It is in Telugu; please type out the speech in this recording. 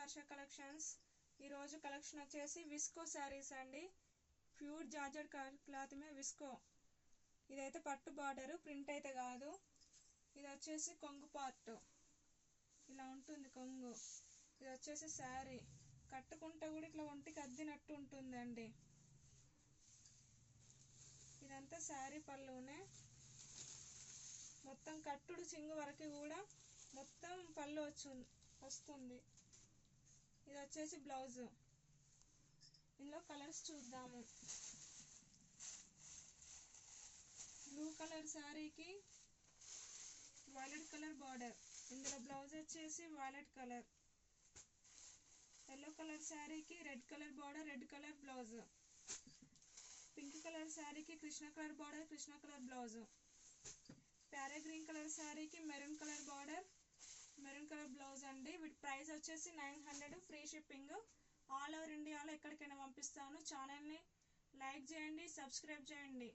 వర్ష కలెక్షన్స్. ఈరోజు కలెక్షన్ వచ్చేసి విస్కో శారీస్ అండి. ప్యూర్ జార్జెట్ క్లాత్ మీద విస్కో. ఇదైతే పట్టు బార్డర్, ప్రింట్ అయితే కాదు. ఇది వచ్చేసి కొంగు పార్ట్, ఇలా ఉంటుంది కొంగు. ఇది వచ్చేసి శారీ కట్టుకుంటే కూడా ఇట్లా ఒంటికి అద్దినట్టు ఉంటుందండి. ఇదంతా శారీ పళ్ళునే, మొత్తం కట్టుడు చింగు వరకు కూడా మొత్తం పళ్ళు వస్తుంది. ఇది వచ్చేసి బ్లౌజ్. ఇందులో కలర్స్ చూద్దాము. బ్లూ కలర్ శారీకి వైలెట్ కలర్ బార్డర్. ఇందులో బ్లౌజ్ వచ్చేసి వైలెట్ కలర్. ఎల్లో కలర్ శారీకి red colour border, red colour blouse. Pink colour శారీకి Krishna colour border, Krishna colour blouse. Parrot green colour శారీకి maroon colour border, maroon colour blouse అండి. వీటి ప్రైస్ వచ్చేసి 900, ఫ్రీ షిప్పింగ్. ఆల్ ఓవర్ ఇండియాలో ఎక్కడికైనా పంపిస్తాను. ఛానల్ని లైక్ చేయండి, సబ్స్క్రైబ్ చేయండి.